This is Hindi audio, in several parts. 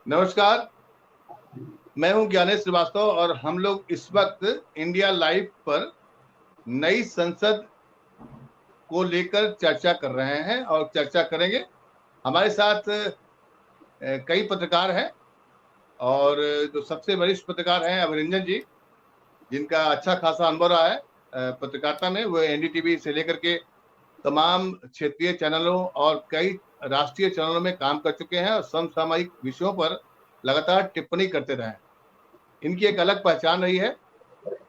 नमस्कार, मैं हूं ज्ञानेश श्रीवास्तव और हम लोग इस वक्त इंडिया लाइव पर नई संसद को लेकर चर्चा कर रहे हैं और चर्चा करेंगे। हमारे साथ कई पत्रकार हैं और जो सबसे वरिष्ठ पत्रकार हैं अभिरंजन जी, जिनका अच्छा खासा अनुभव रहा है पत्रकारिता में। वो एनडीटीवी से लेकर के तमाम क्षेत्रीय चैनलों और कई राष्ट्रीय चैनलों में काम कर चुके हैं और समसामयिक विषयों पर लगातार टिप्पणी करते रहे हैं। इनकी एक अलग पहचान रही है।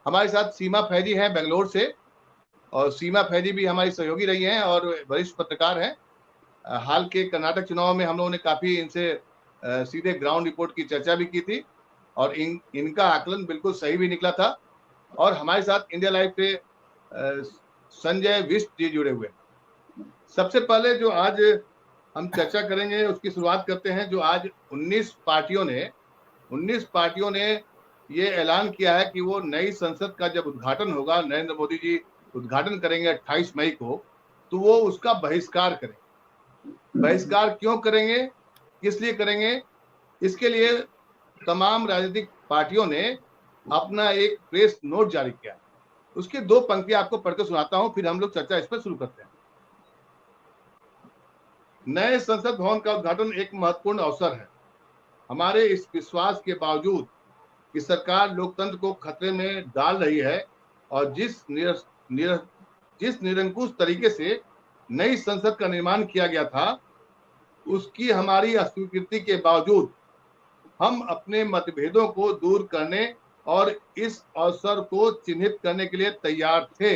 हमारे साथ सीमा फैजी हैं बेंगलोर से, और सीमा फैजी भी हमारी सहयोगी रही हैं और वरिष्ठ पत्रकार हैं। हाल के कर्नाटक चुनाव में हम लोगों ने काफी इनसे सीधे ग्राउंड रिपोर्ट की चर्चा भी की थी और इनका आकलन बिल्कुल सही भी निकला था। और हमारे साथ इंडिया लाइव पे संजय विष्ट जी जुड़े हुए। सबसे पहले जो आज हम चर्चा करेंगे उसकी शुरुआत करते हैं। जो आज 19 पार्टियों ने ये ऐलान किया है कि वो नई संसद का जब उद्घाटन होगा, नरेंद्र मोदी जी उद्घाटन करेंगे 28 मई को, तो वो उसका बहिष्कार करेंगे। बहिष्कार क्यों करेंगे, किस लिए करेंगे, इसके लिए तमाम राजनीतिक पार्टियों ने अपना एक प्रेस नोट जारी किया। उसकी 2 पंक्तियां आपको पढ़कर सुनाता हूं, फिर हम लोग चर्चा इस पर शुरू करते हैं। नए संसद भवन का उद्घाटन एक महत्वपूर्ण अवसर है। हमारे इस विश्वास के बावजूद कि सरकार लोकतंत्र को खतरे में डाल रही है और जिस निरंकुश तरीके से नई संसद का निर्माण किया गया था, उसकी हमारी अस्वीकृति के बावजूद हम अपने मतभेदों को दूर करने और इस अवसर को चिन्हित करने के लिए तैयार थे।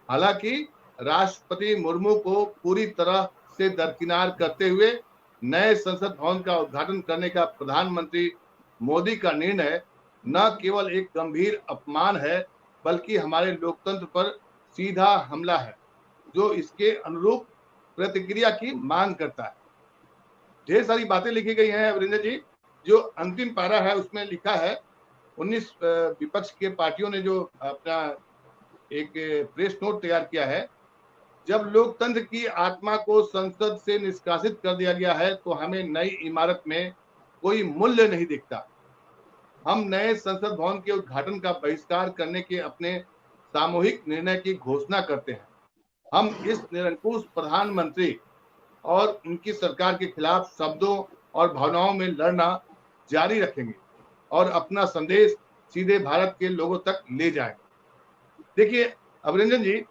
हालांकि राष्ट्रपति मुर्मू को पूरी तरह से दरकिनार करते हुए नए संसद भवन का उद्घाटन करने का प्रधानमंत्री मोदी का निर्णय न केवल एक गंभीर अपमान है, बल्कि हमारे लोकतंत्र पर सीधा हमला है, जो इसके अनुरूप प्रतिक्रिया की मांग करता है। ढेर सारी बातें लिखी गई हैं अभिनंदन जी। जो अंतिम पारा है उसमें लिखा है, 19 विपक्ष के पार्टियों ने जो अपना एक प्रेस नोट तैयार किया है। जब लोकतंत्र की आत्मा को संसद से निष्कासित कर दिया गया है तो हमें नई इमारत में कोई मूल्य नहीं दिखता। हम नए संसद भवन के उद्घाटन का बहिष्कार करने के अपने सामूहिक निर्णय की घोषणा करते हैं। हम इस निरंकुश प्रधानमंत्री और उनकी सरकार के खिलाफ शब्दों और भावनाओं में लड़ना जारी रखेंगे और अपना संदेश सीधे भारत के लोगों तक ले जाएंगे। देखिए अभिनंदन जी,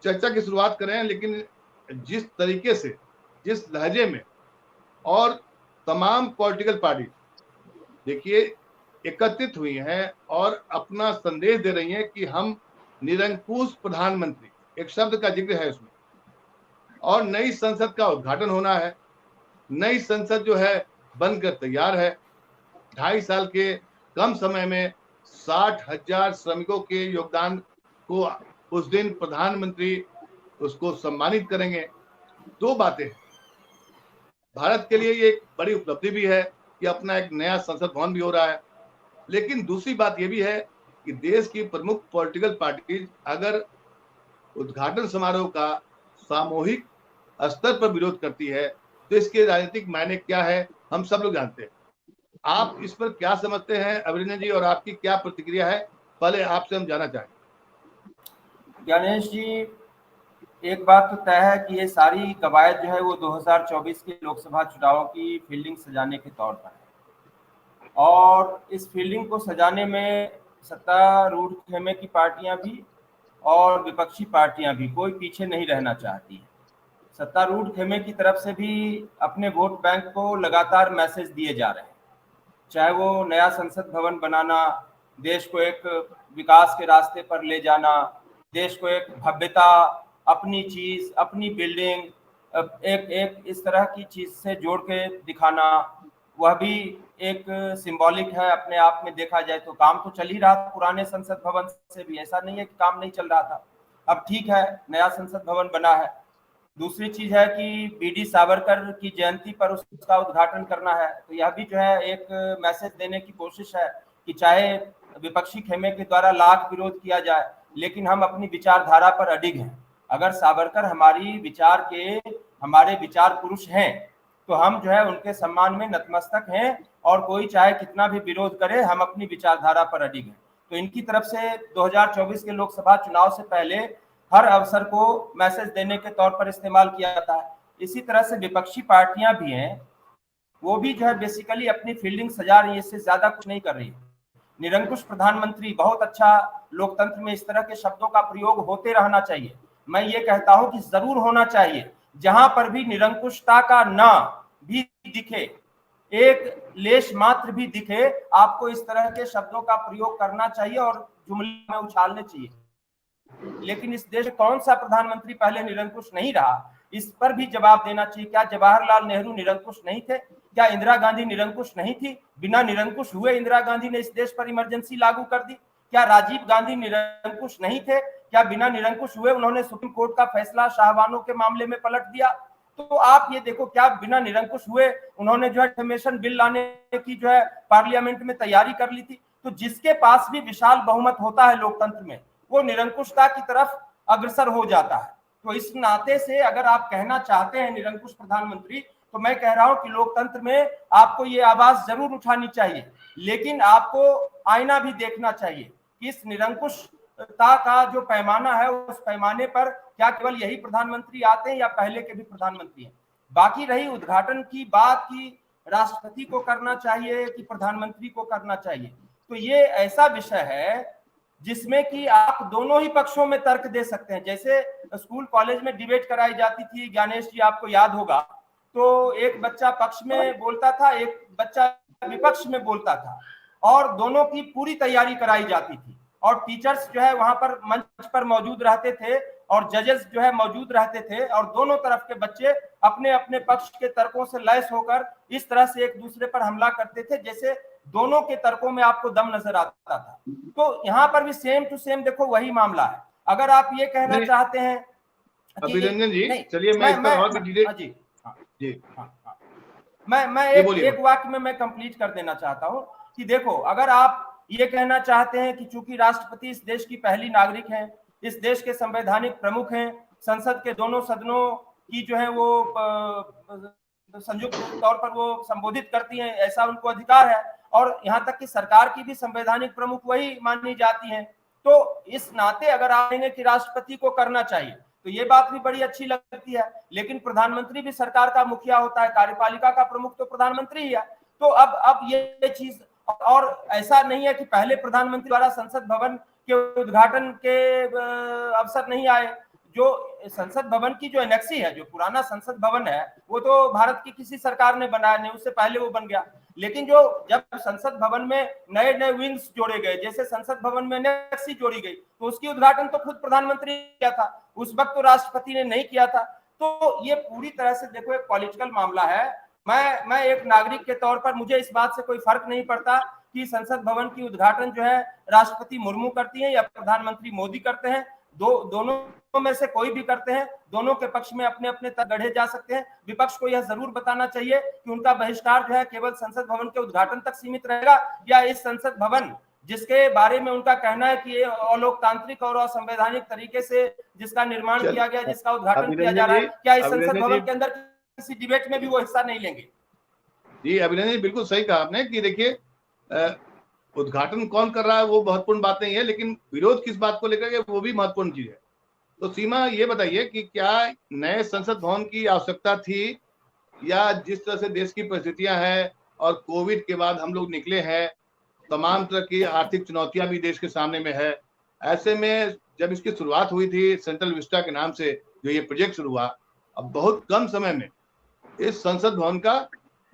चर्चा की शुरुआत करें, लेकिन जिस तरीके से, जिस लहजे में और तमाम पॉलिटिकल पार्टी देखिए एकत्रित हुई हैं और अपना संदेश दे रही हैं कि हम निरंकुश प्रधानमंत्री, एक शब्द का जिक्र है उसमें, और नई संसद का उद्घाटन होना है। नई संसद जो है बनकर तैयार है। 2.5 साल के कम समय में 60,000 श्रमिकों के योगदान को उस दिन प्रधानमंत्री उसको सम्मानित करेंगे। 2 बातें हैं। भारत के लिए ये एक बड़ी उपलब्धि भी है कि अपना एक नया संसद भवन भी हो रहा है, लेकिन दूसरी बात ये भी है कि देश की प्रमुख पॉलिटिकल पार्टी अगर उद्घाटन समारोह का सामूहिक स्तर पर विरोध करती है तो इसके राजनीतिक मायने क्या है, हम सब लोग जानते हैं। आप इस पर क्या समझते हैं अभिनंदन जी, और आपकी क्या प्रतिक्रिया है, पहले आपसे हम जानना चाहेंगे। ज्ञानेश जी, एक बात तो तय है कि ये सारी कवायद जो है वो 2024 के लोकसभा चुनाव की फील्डिंग सजाने के तौर पर है, और इस फील्डिंग को सजाने में सत्तारूढ़ खेमे की पार्टियां भी और विपक्षी पार्टियां भी, कोई पीछे नहीं रहना चाहती है। सत्तारूढ़ खेमे की तरफ से भी अपने वोट बैंक को लगातार मैसेज दिए जा रहे हैं, चाहे वो नया संसद भवन बनाना, देश को एक विकास के रास्ते पर ले जाना, देश को एक भव्यता, अपनी चीज, अपनी बिल्डिंग, एक इस तरह की चीज से जोड़ के दिखाना, वह भी एक सिंबॉलिक है अपने आप में। देखा जाए तो काम तो चल ही रहा था पुराने संसद भवन से भी, ऐसा नहीं है कि काम नहीं चल रहा था। अब ठीक है, नया संसद भवन बना है। दूसरी चीज है कि बीडी सावरकर की जयंती पर उसका उद्घाटन करना है, तो यह भी जो है एक मैसेज देने की कोशिश है कि चाहे विपक्षी खेमे के द्वारा लाख विरोध किया जाए, लेकिन हम अपनी विचारधारा पर अडिग हैं। अगर सावरकर हमारे विचार पुरुष हैं तो हम जो है उनके सम्मान में नतमस्तक हैं और कोई चाहे कितना भी विरोध करे, हम अपनी विचारधारा पर अडिग हैं। तो इनकी तरफ से 2024 के लोकसभा चुनाव से पहले हर अवसर को मैसेज देने के तौर पर इस्तेमाल किया जाता है। इसी तरह से विपक्षी पार्टियां भी हैं, वो भी जो है बेसिकली अपनी फील्डिंग सजा रही है, इससे ज्यादा कुछ नहीं कर रही है। निरंकुश प्रधानमंत्री, बहुत अच्छा, लोकतंत्र में इस तरह के शब्दों का प्रयोग होते रहना चाहिए। मैं ये कहता हूं कि जरूर होना चाहिए, जहां पर भी निरंकुशता का ना भी दिखे, एक लेश मात्र भी दिखे, आपको इस तरह के शब्दों का प्रयोग करना चाहिए और जुमले में उछालने चाहिए। लेकिन इस देश में कौन सा प्रधानमंत्री पहले निरंकुश नहीं रहा, इस पर भी जवाब देना चाहिए। क्या जवाहरलाल नेहरू निरंकुश नहीं थे? क्या इंदिरा गांधी निरंकुश नहीं थी? बिना निरंकुश हुए इंदिरा गांधी ने इस देश पर इमरजेंसी लागू कर दी। क्या राजीव गांधी निरंकुश नहीं थे? क्या बिना निरंकुश हुए उन्होंने सुप्रीम कोर्ट का फैसला शाहबानो के मामले में पलट दिया? तो आप ये देखो, क्या बिना निरंकुश हुए उन्होंने जो है डिफेमेशन बिल लाने की जो है पार्लियामेंट में तैयारी कर ली थी? तो जिसके पास भी विशाल बहुमत होता है लोकतंत्र में, वो निरंकुशता की तरफ अग्रसर हो जाता है। तो इस नाते से अगर आप कहना चाहते हैं निरंकुश प्रधानमंत्री, तो मैं कह रहा हूं कि लोकतंत्र में आपको ये आवाज जरूर उठानी चाहिए, लेकिन आपको आईना भी देखना चाहिए कि इस निरंकुशता का जो पैमाना है, उस पैमाने पर क्या केवल यही प्रधानमंत्री आते हैं या पहले के भी प्रधानमंत्री हैं। बाकी रही उद्घाटन की बात की राष्ट्रपति को करना चाहिए कि प्रधानमंत्री को करना चाहिए, तो ये ऐसा विषय है जिसमें कि आप दोनों ही पक्षों में तर्क दे सकते हैं। जैसे स्कूल कॉलेज में डिबेट कराई जाती थी, ज्ञानेश जी आपको याद होगा, तो एक बच्चा पक्ष में बोलता था, एक बच्चा विपक्ष में बोलता था, और दोनों की पूरी तैयारी कराई जाती थी, और टीचर्स जो है वहां पर मंच पर मौजूद रहते थे और जजेस जो है मौजूद रहते थे, और दोनों तरफ के बच्चे अपने अपने पक्ष के तर्कों से लैस होकर इस तरह से एक दूसरे पर हमला करते थे जैसे दोनों के तर्कों में आपको दम नजर आता था। तो यहाँ पर भी सेम टू सेम देखो वही मामला है। अगर आप ये कहना चाहते हैं अभिनंदन जी, चलिए मैं एक वाक्य में मैं कंप्लीट कर देना चाहता हूं कि देखो, अगर आप ये कहना चाहते हैं कि चूंकि राष्ट्रपति इस देश की पहली नागरिक हैं, इस देश के संवैधानिक प्रमुख हैं, संसद के दोनों सदनों की जो है वो संयुक्त तौर पर वो संबोधित करती हैं, ऐसा उनको अधिकार है, और यहाँ तक कि सरकार की भी संवैधानिक प्रमुख वही मानी जाती हैं, तो इस नाते अगर आप कहेंगे कि राष्ट्रपति को करना चाहिए तो ये बात भी बड़ी अच्छी लगती है। लेकिन प्रधानमंत्री भी सरकार का मुखिया होता है, कार्यपालिका का प्रमुख तो प्रधानमंत्री ही है। तो अब ये चीज, और ऐसा नहीं है कि पहले प्रधानमंत्री द्वारा संसद भवन के उद्घाटन के अवसर नहीं आए। जो संसद भवन की जो एनेक्सी है, जो पुराना संसद भवन है, वो तो भारत की किसी सरकार ने बनाया नहीं, उससे पहले वो बन गया। लेकिन जो जब संसद भवन में नए नए विंग्स जोड़े गए, जैसे संसद भवन में एनेक्सी जोड़ी गई, तो उसकी उद्घाटन तो खुद प्रधानमंत्री किया था, उस वक्त तो राष्ट्रपति ने नहीं किया था। तो ये पूरी तरह से देखो एक पॉलिटिकल मामला है। मैं एक नागरिक के तौर पर मुझे इस बात से कोई फर्क नहीं पड़ता कि संसद भवन की उद्घाटन जो है राष्ट्रपति मुर्मू करती है या प्रधानमंत्री मोदी करते हैं। दोनों में से कोई भी करते हैं, दोनों के पक्ष में अपने अपने तक गढ़े जा सकते हैं। विपक्ष को यह जरूर बताना चाहिए कि उनका बहिष्कार जो है केवल संसद भवन के उद्घाटन तक सीमित रहेगा, या इस संसद भवन जिसके बारे में उनका कहना है कि ये अलोकतांत्रिक और असंवैधानिक तरीके से जिसका निर्माण किया गया, जिसका उद्घाटन किया जा रहा है, क्या इस संसद भवन के अंदर किसी डिबेट में भी वो हिस्सा नहीं लेंगे? जी अभिनंदन जी, बिल्कुल सही कहा आपने कि देखिए उद्घाटन कौन कर रहा है वो महत्वपूर्ण बात नहीं है, लेकिन विरोध किस बात को लेकर के वो भी महत्वपूर्ण चीज है। तो सीमा ये बताइए कि क्या नए संसद भवन की आवश्यकता थी, या जिस तरह से देश की परिस्थितियां हैं और कोविड के बाद हम लोग निकले हैं, तमाम तरह की आर्थिक चुनौतियां भी देश के सामने में है, ऐसे में जब इसकी शुरुआत हुई थी सेंट्रल विस्टा के नाम से जो ये प्रोजेक्ट शुरू हुआ, अब बहुत कम समय में इस संसद भवन का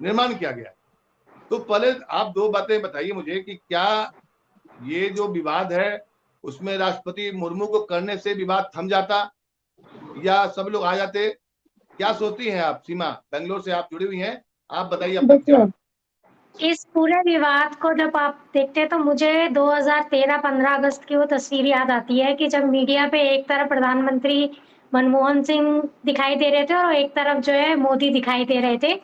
निर्माण किया गया। तो पहले आप दो बातें बताइए मुझे कि क्या ये जो विवाद है उसमें राष्ट्रपति मुर्मू को करने से विवाद थम जाता या सब लोग आ जाते? क्या सोचती हैं आप? सीमा, बेंगलोर से आप जुड़ी हुई हैं, आप बताइए अपना विचार। इस पूरे विवाद को जब आप देखते हैं तो मुझे 2013 15 अगस्त की वो तस्वीर याद आती है कि जब मीडिया पे एक तरफ प्रधानमंत्री मनमोहन सिंह दिखाई दे रहे थे और एक तरफ जो है मोदी दिखाई दे रहे थे।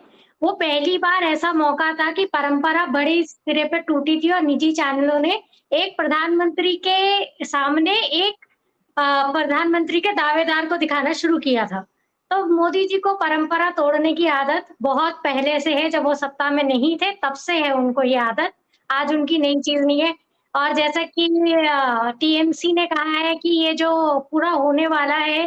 वो पहली बार ऐसा मौका था कि परंपरा बड़े सिरे पे टूटी थी और निजी चैनलों ने एक प्रधानमंत्री के सामने एक प्रधानमंत्री के दावेदार को दिखाना शुरू किया था। तो मोदी जी को परंपरा तोड़ने की आदत बहुत पहले से है, जब वो सत्ता में नहीं थे तब से है उनको ये आदत, आज उनकी नई चीज़ नहीं है। और जैसा कि टीएमसी ने कहा है कि ये जो पूरा होने वाला है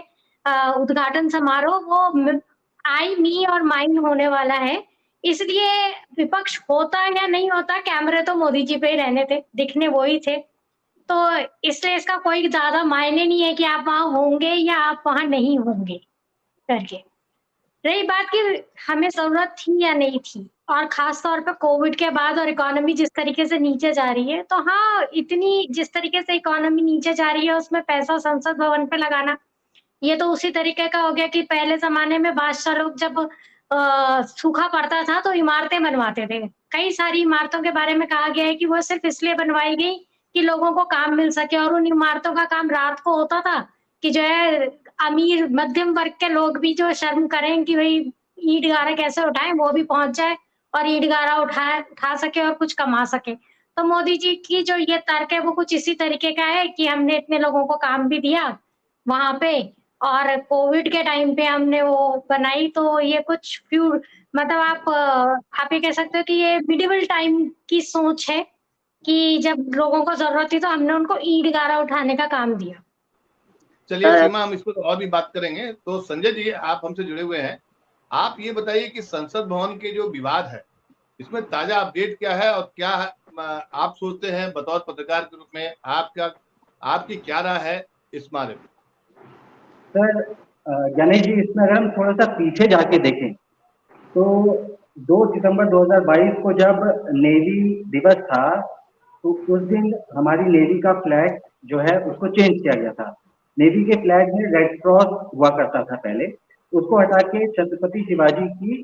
उद्घाटन समारोह वो आई, मी और माइन होने वाला है, इसलिए विपक्ष होता या नहीं होता, कैमरे तो मोदी जी पे ही रहने थे, दिखने वो ही थे। तो इसलिए इसका कोई ज़्यादा मायने नहीं है कि आप वहाँ होंगे या आप वहाँ नहीं होंगे करके। रही बात कि हमें ज़रूरत थी या नहीं थी, और ख़ास तौर पे कोविड के बाद और इकोनॉमी जिस तरीके से नीचे जा रही है, तो हाँ, इतनी जिस तरीके से इकोनॉमी नीचे जा रही है उसमें पैसा संसद भवन पे लगाना, ये तो उसी तरीके का हो गया कि पहले ज़माने में बादशाह लोग जब सूखा पड़ता था तो इमारतें बनवाते थे। कई सारी इमारतों के बारे में कहा गया है कि वो सिर्फ़ इसलिए बनवाई गई कि लोगों को काम मिल सके, और उन इमारतों का काम रात को होता था कि जो है अमीर मध्यम वर्ग के लोग भी जो शर्म करें कि भई ईंट गारा कैसे उठाएँ, वो भी पहुँच जाए और ईंट गारा उठा सके और कुछ कमा सके। तो मोदी जी की जो ये तर्क है वो कुछ इसी तरीके का है कि हमने इतने लोगों को काम भी दिया वहाँ पे, और कोविड के टाइम पे हमने वो बनाई, तो ये कुछ मतलब आप ये कह सकते हो कि ये मिडिवल टाइम की सोच है कि जब लोगों को ज़रूरत थी तो हमने उनको ईंट गारा उठाने का काम दिया। चलिए सीमा, हम इस पर और भी बात करेंगे। तो संजय जी, आप हमसे जुड़े हुए हैं, आप ये बताइए कि संसद भवन के जो विवाद है इसमें ताजा अपडेट क्या है, और क्या आप सोचते हैं बतौर पत्रकार के रूप में आपकी क्या राय है इस बारे में? सर गणेश जी, इसमें अगर हम थोड़ा सा पीछे जाके देखें तो 2 सितंबर 2022 को जब नेवी दिवस था तो उस दिन हमारी नेवी का फ्लैग जो है उसको चेंज किया गया था। नेवी के फ्लैग में रेड क्रॉस हुआ करता था पहले, उसको हटा के छत्रपति शिवाजी की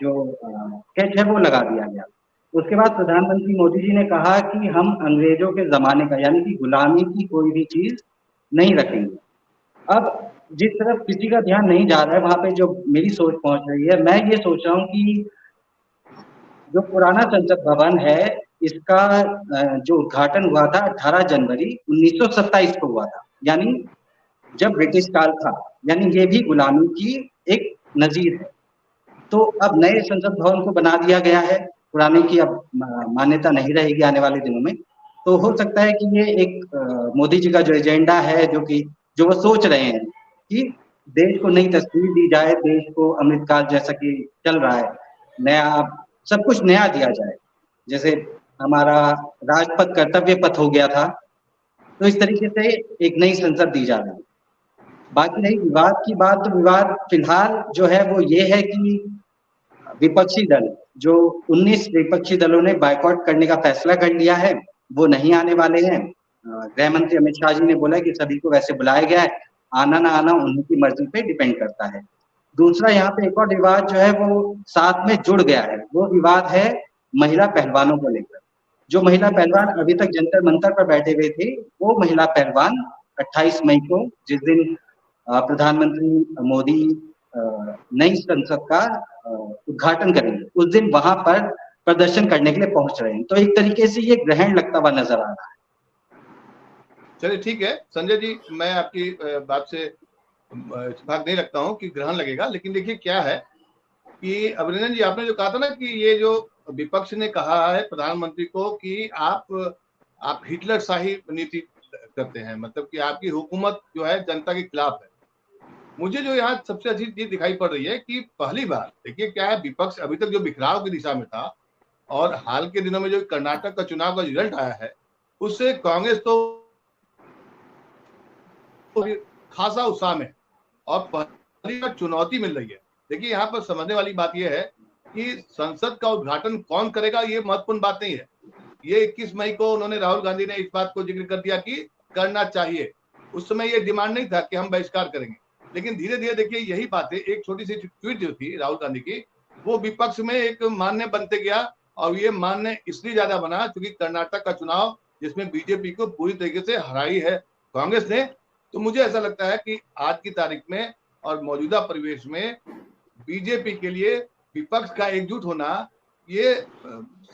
जो स्केच है वो लगा दिया गया। उसके बाद प्रधानमंत्री मोदी जी ने कहा कि हम अंग्रेजों के जमाने का यानी कि गुलामी की कोई भी चीज नहीं रखेंगे। अब जिस तरफ किसी का ध्यान नहीं जा रहा है वहां पे जो मेरी सोच पहुंच रही है, मैं ये सोच रहा हूँ कि जो पुराना संसद भवन है इसका जो उद्घाटन हुआ था 18 जनवरी 1927 को हुआ था, यानी जब ब्रिटिश काल था, यानी ये भी गुलामी की एक नजीर है। तो अब नए संसद भवन को बना दिया गया है, पुराने की अब मान्यता नहीं रहेगी आने वाले दिनों में। तो हो सकता है कि ये एक मोदी जी का जो एजेंडा है, जो वो सोच रहे हैं कि देश को नई तस्वीर दी जाए, देश को अमृतकाल जैसा कि चल रहा है, नया सब कुछ नया दिया जाए, जैसे हमारा राजपथ कर्तव्य पथ हो गया था, तो इस तरीके से एक नई संसद दी जा रही है। बाकी रही विवाद की बात, तो विवाद फिलहाल जो है वो ये है कि विपक्षी दल जो 19 विपक्षी दलों ने बायकॉट करने का फैसला कर लिया है वो नहीं आने वाले हैं। गृह मंत्री अमित शाह जी ने बोला कि सभी को वैसे बुलाया गया है, आना ना आना उनकी मर्जी पे डिपेंड करता है। दूसरा यहाँ पे एक और विवाद जो है वो साथ में जुड़ गया है, वो विवाद है महिला पहलवानों को लेकर। जो महिला पहलवान अभी तक जंतर मंतर पर बैठे हुए थे, वो महिला पहलवान 28 मई को, जिस दिन प्रधानमंत्री मोदी नई संसद का उद्घाटन करेंगे, उस दिन वहां पर प्रदर्शन करने के लिए पहुंच रहे हैं। तो एक तरीके से ये ग्रहण लगता हुआ नजर आ रहा है। चलिए ठीक है संजय जी, मैं आपकी बात से इत्तेफाक नहीं रखता हूं कि ग्रहण लगेगा, लेकिन देखिए क्या है कि अभिनंदन जी, आपने जो कहा था ना कि ये जो विपक्ष ने कहा है प्रधानमंत्री को कि आप हिटलर शाही नीति करते हैं, मतलब कि आपकी हुकूमत जो है जनता के खिलाफ है। मुझे जो यहाँ सबसे अच्छी चीज दिखाई पड़ रही है कि पहली बार देखिए क्या है, विपक्ष अभी तक जो बिखराव की दिशा में था और हाल के दिनों में जो कर्नाटक का चुनाव का रिजल्ट आया है उससे कांग्रेस तो खासा उत्साह में, और पहली बार चुनौती मिल रही है। देखिए यहाँ पर समझने वाली बात यह है कि संसद का उद्घाटन कौन करेगा ये महत्वपूर्ण बात नहीं है। ये 21 मई को उन्होंने, राहुल गांधी ने इस बात को जिक्र कर दिया कि करना चाहिए। उस समय ये डिमांड नहीं था कि हम बहिष्कार करेंगे, लेकिन धीरे धीरे देखिए यही बातें, एक छोटी सी ट्वीट जो थी राहुल गांधी की, वो विपक्ष में एक मान्य बनते गया, और ये मान्य इसलिए ज्यादा बना क्योंकि कर्नाटक का चुनाव जिसमें बीजेपी को पूरी तरीके से हराई है कांग्रेस ने। तो मुझे ऐसा लगता है कि आज की तारीख में और मौजूदा परिवेश में बीजेपी के लिए विपक्ष का एकजुट होना ये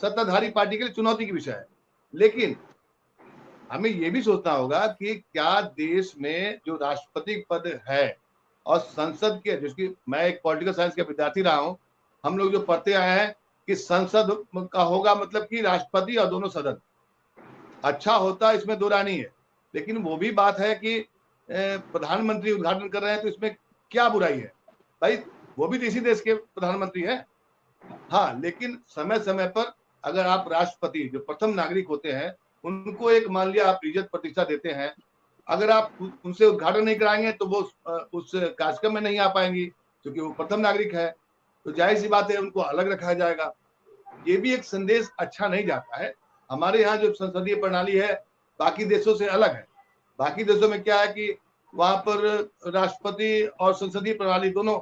सत्ताधारी पार्टी के लिए चुनौती की विषय है। लेकिन हमें ये भी सोचना होगा कि क्या देश में जो राष्ट्रपति पद है और संसद के, जिसकी मैं एक पॉलिटिकल साइंस का विद्यार्थी रहा हूं, हम लोग जो पढ़ते आए हैं कि संसद का होगा मतलब कि राष्ट्रपति और दोनों सदन, अच्छा होता है, इसमें दो राय नहीं है। लेकिन वो भी बात है कि प्रधानमंत्री उद्घाटन कर रहे हैं तो इसमें क्या बुराई है भाई, वो भी तो इसी देश के प्रधानमंत्री हैं। हाँ, लेकिन समय समय पर अगर आप राष्ट्रपति जो प्रथम नागरिक होते हैं उनको एक मान लिया आप इज्जत प्रतिष्ठा देते हैं, अगर आप उनसे उद्घाटन नहीं कराएंगे तो वो उस कार्यक्रम में नहीं आ पाएंगी क्योंकि वो प्रथम नागरिक है, तो जाहिर सी बात है उनको अलग रखा जाएगा। ये भी एक संदेश अच्छा नहीं जाता है। हमारे यहाँ जो संसदीय प्रणाली है बाकी देशों से अलग है। बाकी देशों में क्या है कि वहां पर राष्ट्रपति और संसदीय प्रणाली दोनों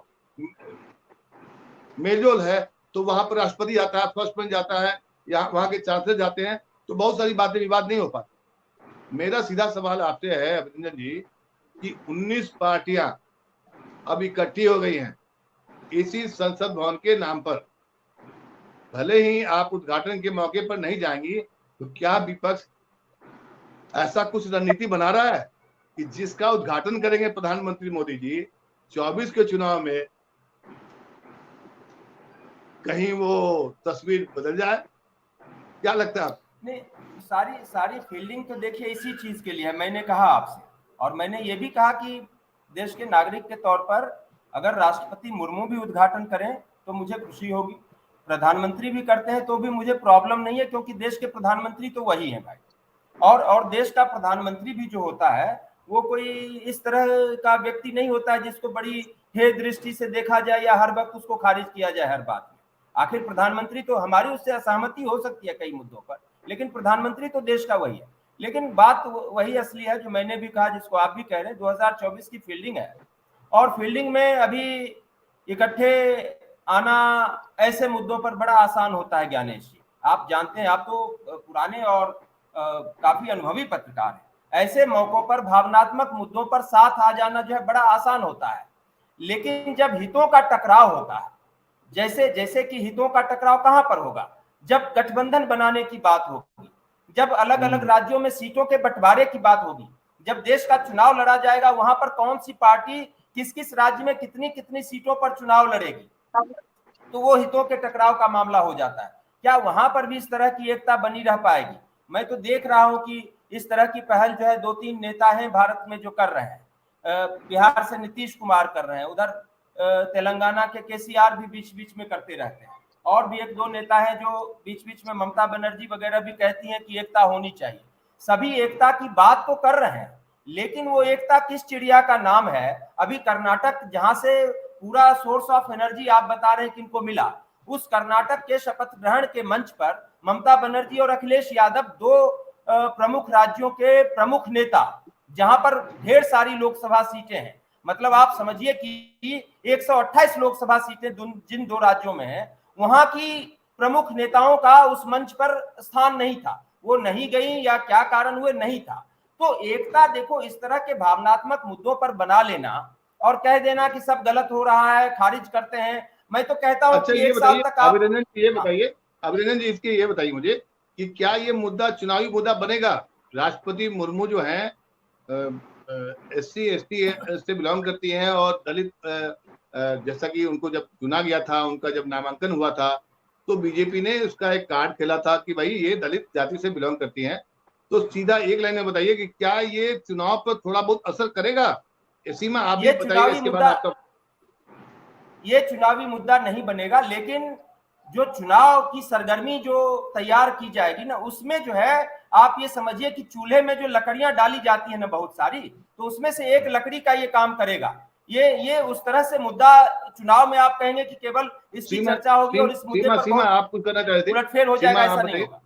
मेलजोल है, तो वहां पर राष्ट्रपति आता है, फर्स्ट बन जाता है, या वहां के चांसलर जाते हैं, तो बहुत सारी बातें विवाद नहीं हो पाती। मेरा सीधा सवाल आपसे है अभिनंदन जी कि 19 पार्टियां अब इकट्ठी हो गई हैं इसी संसद भवन के नाम पर। भले ही आप उद्घाटन के मौके पर नहीं जाएंगी, तो क्या विपक्ष ऐसा कुछ रणनीति बना रहा है कि जिसका उद्घाटन करेंगे प्रधानमंत्री मोदी जी 24 के चुनाव में कहीं वो तस्वीर बदल जाए? क्या लगता है? नहीं, सारी फील्डिंग तो देखिए इसी चीज के लिए है। मैंने कहा आपसे, और मैंने ये भी कहा कि देश के नागरिक के तौर पर अगर राष्ट्रपति मुर्मू भी उद्घाटन करें तो मुझे खुशी होगी, प्रधानमंत्री भी करते हैं तो भी मुझे प्रॉब्लम नहीं है, क्योंकि देश के प्रधानमंत्री तो वही है भाई। और देश का प्रधानमंत्री भी जो होता है वो कोई इस तरह का व्यक्ति नहीं होता है जिसको बड़ी हे दृष्टि से देखा जाए या हर वक्त उसको खारिज किया जाए हर बात में। आखिर प्रधानमंत्री तो, हमारी उससे असहमति हो सकती है कई मुद्दों पर, लेकिन प्रधानमंत्री तो देश का वही है। लेकिन बात वही असली है जो मैंने भी कहा, जिसको आप भी कह रहे हैं, 2024 की फील्डिंग है। और फील्डिंग में अभी इकट्ठे आना ऐसे मुद्दों पर बड़ा आसान होता है ज्ञानेश जी, आप जानते हैं, आप तो पुराने और काफी अनुभवी पत्रकार हैं। ऐसे मौकों पर भावनात्मक मुद्दों पर साथ आ जाना जो है बड़ा आसान होता है। लेकिन जब हितों का टकराव होता है, जैसे कि हितों का टकराव कहां पर होगा, जब गठबंधन बनाने की बात होगी, जब अलग अलग राज्यों में सीटों के बंटवारे की बात होगी, जब देश का चुनाव लड़ा जाएगा, वहां पर कौन सी पार्टी किस किस राज्य में कितनी कितनी सीटों पर चुनाव लड़ेगी, तो वो हितों के टकराव का मामला हो जाता है। क्या वहां पर भी इस तरह की एकता बनी रह पाएगी? मैं तो देख रहा हूं कि इस तरह की पहल जो है 2-3 नेता हैं भारत में जो कर रहे हैं। बिहार से नीतीश कुमार कर रहे हैं, उधर तेलंगाना के केसीआर भी बीच बीच में करते रहते हैं, और भी 1-2 नेता हैं जो बीच बीच में, ममता बनर्जी वगैरह भी कहती हैं कि एकता होनी चाहिए। सभी एकता की बात तो कर रहे हैं, लेकिन वो एकता किस चिड़िया का नाम है? अभी कर्नाटक, जहां से पूरा सोर्स ऑफ एनर्जी आप बता रहे हैं किनको मिला, उस कर्नाटक के शपथ ग्रहण के मंच पर ममता बनर्जी और अखिलेश यादव, 2 प्रमुख राज्यों के प्रमुख नेता, जहां पर ढेर सारी लोकसभा सीटें हैं, मतलब आप समझिए कि 128 लोकसभा सीटें जिन 2 राज्यों में हैं, वहां की प्रमुख नेताओं का उस मंच पर स्थान नहीं था, वो नहीं गई या क्या कारण हुए नहीं था। तो एकता देखो, इस तरह के भावनात्मक मुद्दों पर बना लेना और कह देना कि सब गलत हो रहा है, खारिज करते हैं, मैं तो कहता हूं अच्छा, कि ये 1 साल तक आप, अभिनंदन जी इसके ये बताइए मुझे कि क्या ये मुद्दा चुनावी मुद्दा बनेगा? राष्ट्रपति मुर्मू जो है SC ST से बिलोंग करती हैं और दलित, जैसा कि उनको जब चुना गया था, उनका जब नामांकन हुआ था, तो बीजेपी ने उसका एक कार्ड खेला था कि भाई ये दलित जाति से बिलोंग करती हैं। तो सीधा एक लाइन में बताइए कि क्या ये चुनाव पर थोड़ा बहुत असर करेगा? सीमा आप भी बताइएगा, इसके बाद आपका। ये चुनावी मुद्दा नहीं बनेगा, लेकिन जो चुनाव की सरगर्मी जो तैयार की जाएगी ना, उसमें जो है आप ये समझिए कि चूल्हे में जो लकड़ियां डाली जाती है ना बहुत सारी, तो उसमें से एक लकड़ी का ये काम करेगा। ये उस तरह से मुद्दा चुनाव में आप कहेंगे कि केवल इसकी चर्चा होगी और इस मुद्दे पर आप कुछ करना चाहते थे, उलटफेर हो जाएगा, ऐसा नहीं होगा।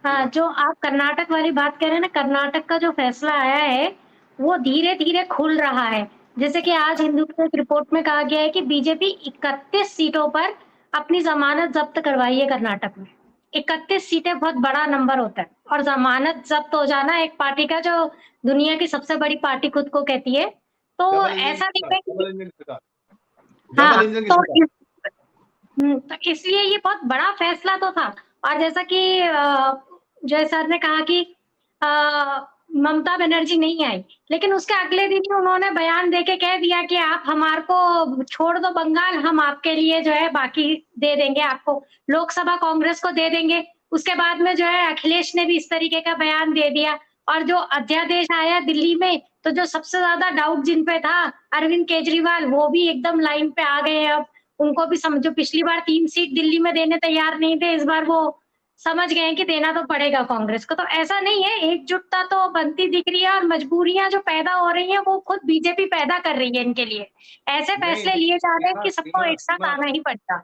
हाँ, जो आप कर्नाटक वाली बात कह रहे हैं ना, कर्नाटक का जो फैसला आया है वो धीरे धीरे खुल रहा है। जैसे कि आज हिंदू की एक रिपोर्ट में कहा गया है कि बीजेपी 31 सीटों पर अपनी जमानत जब्त करवाई है कर्नाटक में। 31 सीटें बहुत बड़ा नंबर होता है, और जमानत जब्त हो जाना एक पार्टी का, जो दुनिया की सबसे बड़ी पार्टी खुद को कहती है, तो ऐसा नहीं है कि हाँ, तो इसलिए ये बहुत बड़ा फैसला तो था। और जैसा कि जय सर ने कहा कि ममता बनर्जी नहीं आई, लेकिन उसके अगले दिन ही उन्होंने बयान देके कह दिया कि आप हमारे को छोड़ दो बंगाल, हम आपके लिए जो है बाकी दे देंगे, आपको लोकसभा कांग्रेस को दे देंगे। उसके बाद में जो है अखिलेश ने भी इस तरीके का बयान दे दिया। और जो अध्यादेश आया दिल्ली में, तो जो सबसे ज्यादा डाउट जिन पे था, अरविंद केजरीवाल, वो भी एकदम लाइन पे आ गए हैं अब। उनको भी समझो, पिछली बार 3 सीट दिल्ली में देने तैयार नहीं थे, इस बार वो समझ गए हैं कि देना तो पड़ेगा कांग्रेस को। तो ऐसा नहीं है, एकजुटता तो बनती दिख रही है, और मजबूरियां जो पैदा हो रही हैं वो खुद बीजेपी पैदा कर रही है इनके लिए। ऐसे नहीं फैसले लिए जा रहे हैं कि सबको सीमा एक साथ आना ही पड़ता।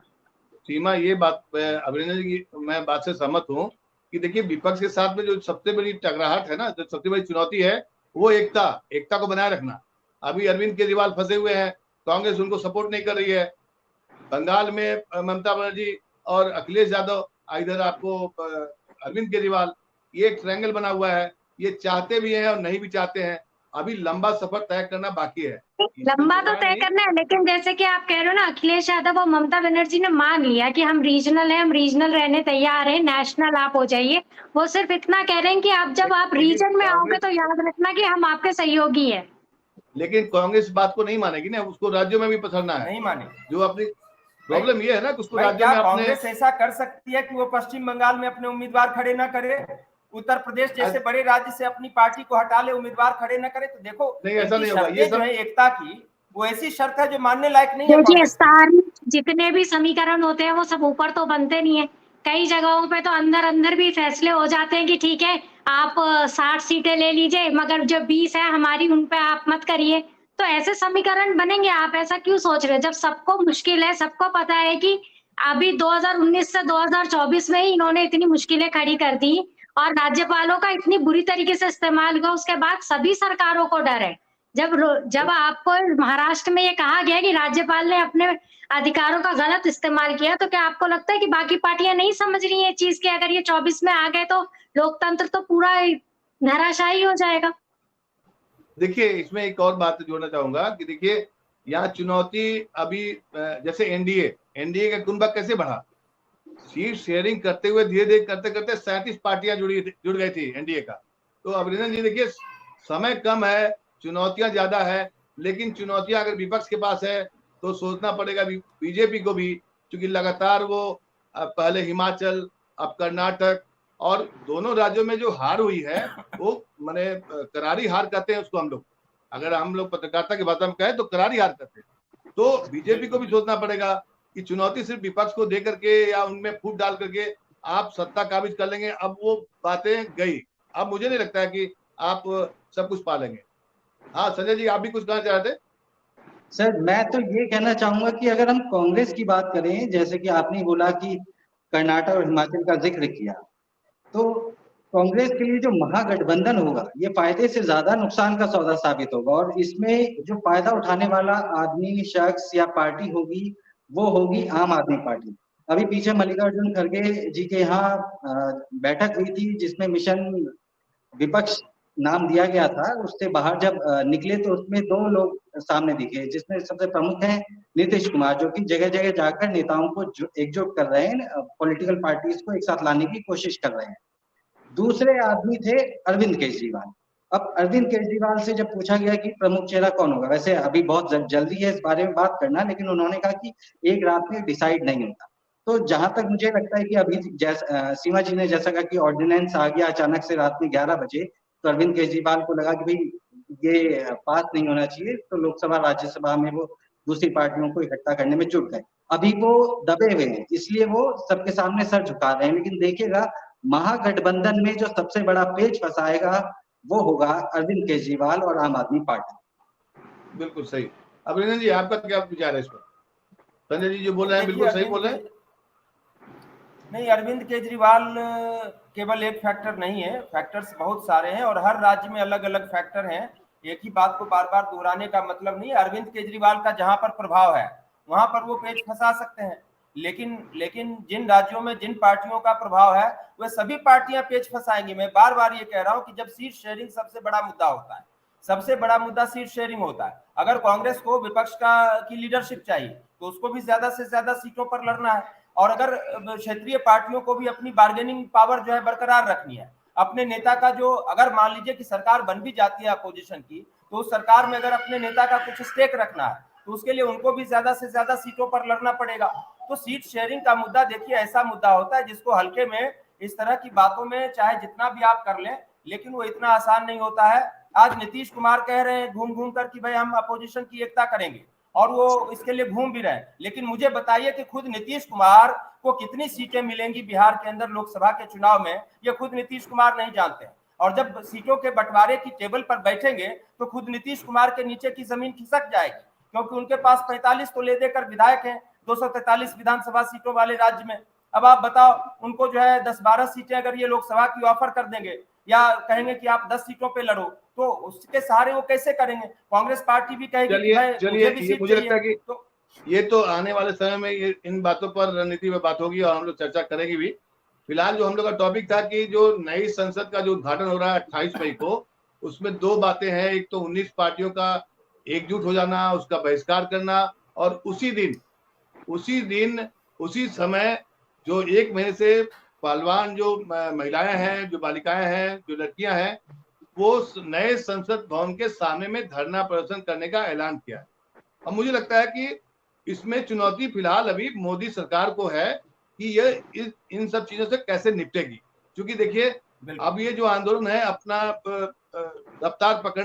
सीमा ये बात अभिनंदन जी की मैं बात से सहमत हूँ कि देखिए विपक्ष के साथ में जो सबसे बड़ी टकराहट है ना, जो सबसे बड़ी चुनौती है, वो एकता को बनाए रखना। अभी अरविंद केजरीवाल फंसे हुए हैं, कांग्रेस उनको सपोर्ट नहीं कर रही है। बंगाल में ममता बनर्जी और अखिलेश यादव, इधर आपको अरविंद केजरीवाल, ये एक ट्रायंगल बना हुआ है। ये चाहते भी हैं और नहीं भी चाहते हैं। अभी लंबा सफर तय करना बाकी है, लंबा तो तय करना है, लेकिन जैसे कि आप कह रहे हो ना, अखिलेश यादव और ममता बनर्जी ने मान लिया कि हम रीजनल हैं, हम रीजनल रहने तैयार हैं, नेशनल आप हो जाइए। वो सिर्फ इतना कह रहे हैं कि आप जब आप रीजन में आओगे तो याद रखना कि हम आपके सहयोगी हैं। लेकिन कांग्रेस बात को नहीं मानेगी ना, उसको राज्यों में भी पसरना है। नहीं माने, जो अपनी प्रॉब्लम ये है ना कि उसको राज्यों क्या में अपने कांग्रेस ऐसा कर सकती है कि वो पश्चिम बंगाल में अपने उम्मीदवार खड़े ना करे, उत्तर प्रदेश जैसे बड़े राज्य से अपनी पार्टी को हटा ले, उम्मीदवार खड़े न करे? तो देखो, नहीं, ऐसा नहीं होगा। ये जो है एकता की, वो ऐसी शर्त है जो मानने लायक नहीं है। देखिए, सारी जितने भी समीकरण होते हैं वो सब ऊपर तो बनते नहीं है। कई जगहों पे तो अंदर अंदर भी फैसले हो जाते हैं कि ठीक है, आप 60 सीटें ले लीजिए, मगर जो 20 है हमारी, उन पे आप मत करिए। तो ऐसे समीकरण बनेंगे। आप ऐसा क्यों सोच रहे हैं, जब सबको मुश्किल है, सबको पता है कि अभी 2019 से 2024 में ही इन्होंने इतनी मुश्किलें खड़ी कर दी, और राज्यपालों का इतनी बुरी तरीके से इस्तेमाल हुआ। उसके बाद सभी सरकारों को डर है। जब आपको महाराष्ट्र में ये कहा गया कि राज्यपाल ने अपने अधिकारों का गलत इस्तेमाल किया, तो क्या आपको लगता है कि बाकी पार्टियां नहीं समझ रही है चीज कि अगर ये 24 में आ गए तो लोकतंत्र तो पूरा धराशायी हो जाएगा? देखिए, इसमें एक और बात जोड़ना चाहूंगा कि देखिए, यहाँ चुनौती अभी जैसे एनडीए का कुनबा कैसे बढ़ा, सीट शेयरिंग करते हुए धीरे धीरे करते करते 37 पार्टियां जुड़ गई थी एनडीए का। तो अभिनंदन जी, देखिए समय कम है, चुनौतियां ज्यादा है, लेकिन चुनौतियां अगर विपक्ष के पास है तो सोचना पड़ेगा बीजेपी को भी, क्योंकि लगातार वो पहले हिमाचल, अब कर्नाटक, और दोनों राज्यों में जो हार हुई है वो माने करारी हार कहते हैं उसको हम लोग, अगर हम लोग पत्रकारिता की भाषा में कहें तो करारी हार कहते हैं। तो बीजेपी को भी सोचना पड़ेगा कि चुनौती सिर्फ विपक्ष को दे करके या उनमें फूट डाल करके आप सत्ता काबिज कर लेंगे, अब वो बातें गई। अब मुझे नहीं लगता है कि आप सब कुछ पा लेंगे। हाँ संजय जी, आप भी कुछ कहना चाह रहे थे? सर, मैं तो ये कहना चाहूंगा कि अगर हम कांग्रेस की बात करें, जैसे कि आपने बोला कि कर्नाटक और हिमाचल का जिक्र किया, तो कांग्रेस के लिए जो महागठबंधन होगा, ये फायदे से ज्यादा नुकसान का सौदा साबित होगा। और इसमें जो फायदा उठाने वाला आदमी, शख्स या पार्टी होगी, वो होगी आम आदमी पार्टी। अभी पीछे मल्लिकार्जुन खड़गे जी के यहाँ बैठक हुई थी, जिसमें मिशन विपक्ष नाम दिया गया था। उससे बाहर जब निकले तो उसमें दो लोग सामने दिखे, जिसमें सबसे प्रमुख है नीतीश कुमार, जो कि जगह जगह जाकर नेताओं को एकजुट कर रहे हैं, पॉलिटिकल पार्टीज को एक साथ लाने की कोशिश कर रहे हैं। दूसरे आदमी थे अरविंद केजरीवाल। अब अरविंद केजरीवाल से जब पूछा गया कि प्रमुख चेहरा कौन होगा, वैसे अभी बहुत जल्दी है इस बारे में बात करना, लेकिन उन्होंने कहा कि एक रात में डिसाइड नहीं होता। तो जहां तक मुझे लगता है कि अभी सीमा जी ने जैसा कहा कि ऑर्डिनेंस आ गया अचानक से रात में 11 बजे, तो अरविंद केजरीवाल को लगा कि भाई ये पास नहीं होना चाहिए, तो लोकसभा राज्यसभा में वो दूसरी पार्टियों को इकट्ठा करने में जुट गए। अभी वो दबे हुए हैं, इसलिए वो सबके सामने सर झुका रहे हैं। लेकिन देखिएगा, महागठबंधन में जो सबसे बड़ा पेच फंसाएगा वो होगा अरविंद केजरीवाल और आम आदमी पार्टी। बिल्कुल सही। अभिनंदन जी, आपका क्या विचार है इस पर? संजय जी जो बोल रहे हैं बिल्कुल सही बोल रहे हैं। नहीं, अरविंद केजरीवाल केवल एक फैक्टर नहीं है, फैक्टर्स बहुत सारे हैं और हर राज्य में अलग अलग फैक्टर हैं। एक ही बात को बार बार दोहराने का मतलब नहीं है। अरविंद केजरीवाल का जहां पर प्रभाव है वहां पर वो पेच फंसा सकते हैं, लेकिन जिन राज्यों में जिन पार्टियों का प्रभाव है वह सभी पार्टियां पेच फंसाएंगी। मैं बार बार ये कह रहा हूं कि जब सीट शेयरिंग सबसे बड़ा मुद्दा होता है, सबसे बड़ा मुद्दा सीट शेयरिंग होता है। अगर कांग्रेस को विपक्ष की लीडरशिप चाहिए तो उसको भी ज्यादा से ज्यादा सीटों पर लड़ना है, और अगर क्षेत्रीय पार्टियों को भी अपनी बार्गेनिंग पावर जो है बरकरार रखनी है, अपने नेता का जो, अगर मान लीजिए कि सरकार बन भी जाती है अपोजिशन की, तो उस सरकार में अगर अपने नेता का कुछ स्टेक रखना है तो उसके लिए उनको भी ज्यादा से ज्यादा सीटों पर लड़ना पड़ेगा। तो सीट शेयरिंग का मुद्दा देखिए ऐसा मुद्दा होता है जिसको हल्के में इस तरह की बातों में चाहे जितना भी आप कर लें, लेकिन वो इतना आसान नहीं होता है। आज नीतीश कुमार कह रहे हैं घूम घूम कर कि भाई हम अपोजिशन की एकता करेंगे, और वो इसके लिए घूम भी रहे हैं, लेकिन मुझे बताइए कि खुद नीतीश कुमार को कितनी सीटें मिलेंगी बिहार के अंदर लोकसभा के चुनाव में, ये खुद नीतीश कुमार नहीं जानते हैं। और जब सीटों के बंटवारे की टेबल पर बैठेंगे तो खुद नीतीश कुमार के नीचे की जमीन खिसक जाएगी, क्योंकि उनके पास 45 तो ले देकर विधायक हैं 243 विधानसभा सीटों वाले राज्य में। अब आप बताओ, उनको जो है 10-12 सीटें अगर ये लोकसभा की ऑफर कर देंगे या कहेंगे कि आप 10 सीटों पे लड़ो, तो उसके सहारे वो कैसे करेंगे? कांग्रेस पार्टी भी कहेगी कि भाई मुझे लगता है कि ये तो आने वाले समय में ये इन बातों पर रणनीति में बात होगी और हम लोग चर्चा करेंगे भी। फिलहाल जो हम लोग का टॉपिक था कि जो नई संसद का जो उद्घाटन हो रहा है 28 मई को, उसमें दो बातें हैं। एक तो 19 पार्टियों का एकजुट हो जाना, उसका बहिष्कार करना, और उसी समय जो 1 महीने से पहलवान जो महिलाएं हैं, जो बालिकाएं हैं, जो लड़कियां हैं, वो नए संसद भवन के सामने में धरना प्रदर्शन करने का ऐलान किया है। अब मुझे लगता है कि इसमें चुनौती फिलहाल अभी मोदी सरकार को है कि ये इन सब चीजों से कैसे निपटेगी। क्योंकि देखिए अब ये जो आंदोलन है अपना रफ्तार पकड़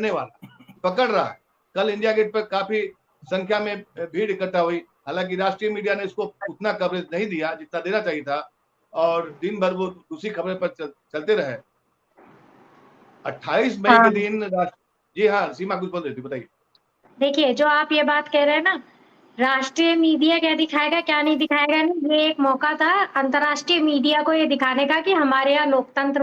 रहा है। कल इंडिया गेट पर काफी संख्या में भीड़ इकट्ठा हुई, हालांकि राष्ट्रीय मीडिया ने इसको उतना कवरेज नहीं दिया जितना देना चाहिए था, और दिन भर वो दूसरी खबरें पर चलते रहे। 28 मई के दिन जी हाँ सीमा कुछ बोल रही थी, बताइए। देखिए, जो आप ये बात कह रहे हैं ना, राष्ट्रीय मीडिया क्या दिखाएगा क्या नहीं दिखाएगा, नहीं, ये एक मौका था अंतर्राष्ट्रीय मीडिया को ये दिखाने का कि हमारे यहाँ लोकतंत्र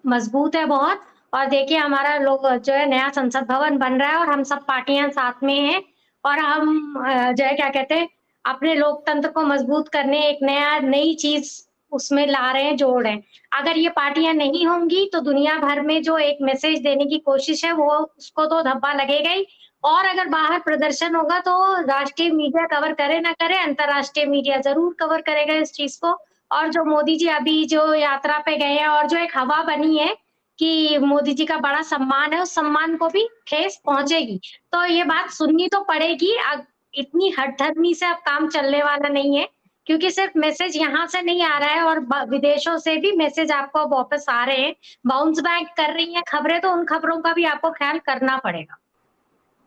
मजबूत है बहुत, और देखिए हमारा लोग जो है नया संसद भवन बन रहा है और हम सब पार्टियां साथ में हैं, और हम जो है क्या कहते हैं अपने लोकतंत्र को मजबूत करने एक नई चीज उसमें ला रहे हैं, जोड़ रहे हैं। अगर ये पार्टियां नहीं होंगी तो दुनिया भर में जो एक मैसेज देने की कोशिश है वो उसको तो धब्बा लगेगा ही, और अगर बाहर प्रदर्शन होगा तो राष्ट्रीय मीडिया कवर करे ना करे, अंतरराष्ट्रीय मीडिया जरूर कवर करेगा इस चीज को। और जो मोदी जी अभी जो यात्रा पे गए हैं और जो एक हवा बनी है कि मोदी जी का बड़ा सम्मान है, उस सम्मान को भी ठेस पहुंचेगी, तो ये बात सुननी तो पड़ेगी। इतनी हठधर्मी से अब काम चलने वाला नहीं है, क्योंकि सिर्फ मैसेज यहाँ से नहीं आ रहा है और विदेशों से भी मैसेज आपको वापस आ रहे हैं, बाउंस बैक कर रही हैं खबरें, तो उन खबरों का भी आपको ख्याल करना पड़ेगा।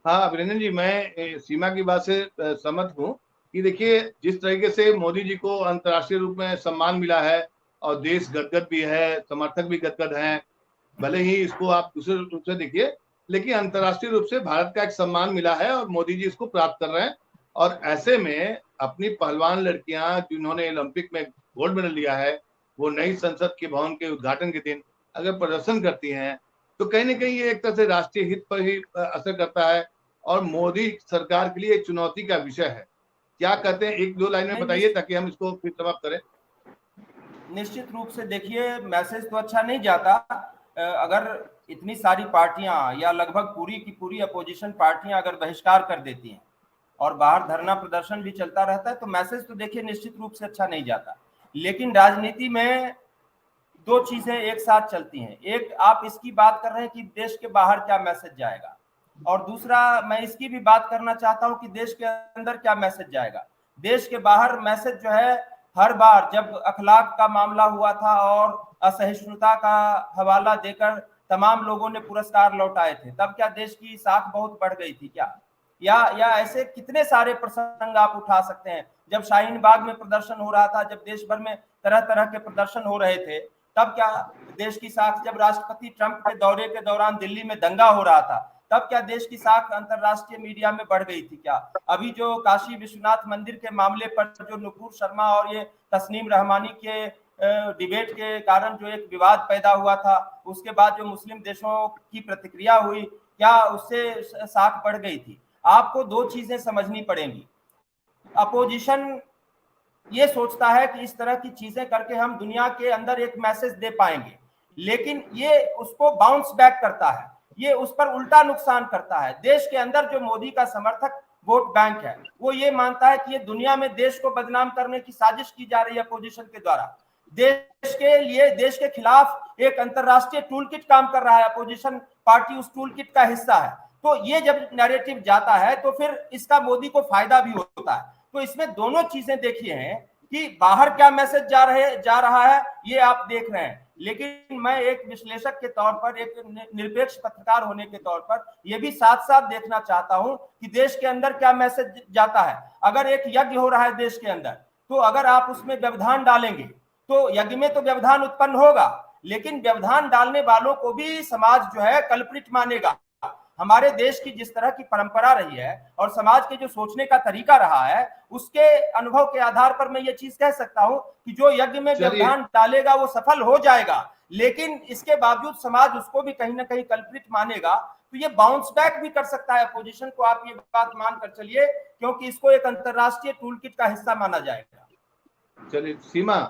हाँ अभिनंदन जी, मैं सीमा की बात से सहमत हूँ कि देखिए जिस तरीके से मोदी जी को अंतर्राष्ट्रीय रूप में सम्मान मिला है और देश गदगद भी है, समर्थक भी गदगद हैं, भले ही इसको आप दूसरे रूप से देखिए, लेकिन अंतर्राष्ट्रीय रूप से भारत का एक सम्मान मिला है और मोदी जी इसको प्राप्त कर रहे हैं। और ऐसे में अपनी पहलवान लड़कियां जिन्होंने ओलंपिक में गोल्ड मेडल लिया है, वो नई संसद के भवन के उद्घाटन के दिन अगर प्रदर्शन करती हैं तो कहीं ना कहीं ये एक तरह से राष्ट्रीय हित पर ही असर करता है और मोदी सरकार के लिए एक चुनौती का विषय है। क्या कहते हैं, 1-2 लाइन में बताइए ताकि हम इसको फिर समाप्त करें। निश्चित रूप से देखिए मैसेज तो अच्छा नहीं जाता। अगर इतनी सारी पार्टियां या लगभग पूरी की पूरी अपोजिशन पार्टियां अगर बहिष्कार कर देती हैं और बाहर धरना प्रदर्शन भी चलता रहता है तो मैसेज तो देखिए निश्चित रूप से अच्छा नहीं जाता। लेकिन राजनीति में दो चीजें एक साथ चलती हैं, एक आप इसकी बात कर रहे हैं कि देश के बाहर क्या मैसेज जाएगा, और दूसरा मैं इसकी भी बात करना चाहता हूं कि देश के अंदर क्या मैसेज जाएगा। देश के बाहर मैसेज जो है, हर बार जब अखलाक का मामला हुआ था और असहिष्णुता का हवाला देकर तमाम लोगों ने पुरस्कार लौटाए थे, तब क्या देश की साख बहुत बढ़ गई थी क्या? या ऐसे कितने सारे प्रसंग आप उठा सकते हैं। जब शाहीन बाग में प्रदर्शन हो रहा था, जब देश भर में तरह तरह के प्रदर्शन हो रहे थे, तब क्या देश की साख, जब राष्ट्रपति ट्रंप के दौरे के दौरान दिल्ली में दंगा हो रहा था, तब क्या देश की साख अंतरराष्ट्रीय मीडिया में बढ़ गई थी क्या? अभी जो काशी विश्वनाथ मंदिर के मामले पर जो नुपुर शर्मा और ये तस्नीम रहमानी के डिबेट के कारण जो एक विवाद पैदा हुआ था, उसके बाद जो मुस्लिम देशों की प्रतिक्रिया हुई, क्या उससे साख बढ़ गई थी? आपको दो चीजें समझनी पड़ेंगी। अपोजिशन ये सोचता है कि इस तरह की चीजें करके हम दुनिया के अंदर एक मैसेज दे पाएंगे, लेकिन ये उसको बाउंस बैक करता है, ये उस पर उल्टा नुकसान करता है। देश के अंदर जो मोदी का समर्थक वोट बैंक है, वो ये मानता है कि ये दुनिया में देश को बदनाम करने की साजिश की जा रही है अपोजिशन के द्वारा। देश के लिए, देश के खिलाफ एक अंतरराष्ट्रीय टूल किट काम कर रहा है, अपोजिशन पार्टी उस टूल किट का हिस्सा है। तो ये जब नैरेटिव जाता है तो फिर इसका मोदी को फायदा भी होता है। तो इसमें दोनों चीजें देखिए हैं कि बाहर क्या मैसेज जा रहा है ये आप देख रहे हैं, लेकिन मैं एक विश्लेषक के तौर पर, एक निरपेक्ष पत्रकार होने के तौर पर ये भी साथ साथ देखना चाहता हूं कि देश के अंदर क्या मैसेज जाता है। अगर एक यज्ञ हो रहा है देश के अंदर, तो अगर आप उसमें व्यवधान डालेंगे तो यज्ञ में तो व्यवधान उत्पन्न होगा, लेकिन व्यवधान डालने वालों को भी समाज जो है कल्प्रिट मानेगा। हमारे देश की जिस तरह की परंपरा रही है और समाज के जो सोचने का तरीका रहा है, उसके अनुभव के आधार पर मैं ये चीज कह सकता हूं कि जो यज्ञ में व्यवधान डालेगा वो सफल हो जाएगा, लेकिन इसके बावजूद समाज उसको भी कहीं ना कहीं कल्प्रिट मानेगा। तो ये बाउंस बैक भी कर सकता है अपोजिशन को, आप ये बात मान कर चलिए, क्योंकि इसको एक अंतरराष्ट्रीय टूल किट का हिस्सा माना जाएगा। चलिए सीमा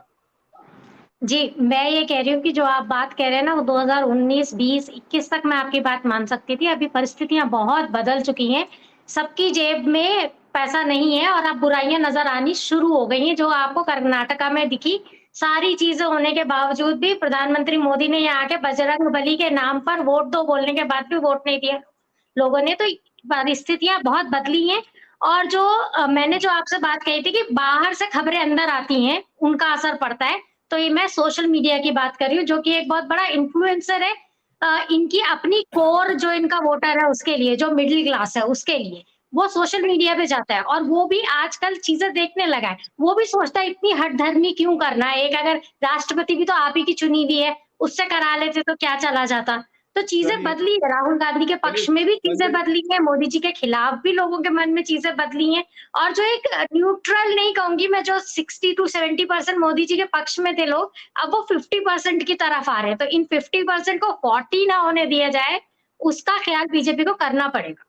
जी, मैं ये कह रही हूँ कि जो आप बात कह रहे हैं ना, वो 2019, 20, 21 तक मैं आपकी बात मान सकती थी। अभी परिस्थितियां बहुत बदल चुकी हैं, सबकी जेब में पैसा नहीं है और अब बुराइयां नजर आनी शुरू हो गई हैं, जो आपको कर्नाटका में दिखी। सारी चीजें होने के बावजूद भी प्रधानमंत्री मोदी ने यहाँ के बजरंगबली के नाम पर वोट दो बोलने के बाद भी वोट नहीं दिया लोगों ने। तो परिस्थितियां बहुत बदली हैं। और जो मैंने जो आपसे बात कही थी कि बाहर से खबरें अंदर आती हैं, उनका असर पड़ता है, तो ये मैं सोशल मीडिया की बात कर रही हूँ, जो कि एक बहुत बड़ा इन्फ्लुएंसर है। इनकी अपनी कोर जो इनका वोटर है उसके लिए, जो मिडिल क्लास है उसके लिए, वो सोशल मीडिया पे जाता है और वो भी आजकल चीजें देखने लगा है। वो भी सोचता है इतनी हठधर्मी क्यों करना है, एक अगर राष्ट्रपति भी तो आप ही की चुनी हुई है, उससे करा लेते तो क्या चला जाता। तो चीजें बदली है, राहुल गांधी के पक्ष में भी चीजें बदली है, मोदी जी के खिलाफ भी लोगों के मन में चीजें बदली हैं। और जो एक न्यूट्रल नहीं कहूंगी मैं, जो 60 to 70% मोदी जी के पक्ष में थे लोग, अब वो 50% की तरफ आ रहे हैं। तो इन 50% को 40 ना होने दिया जाए, उसका ख्याल बीजेपी को करना पड़ेगा।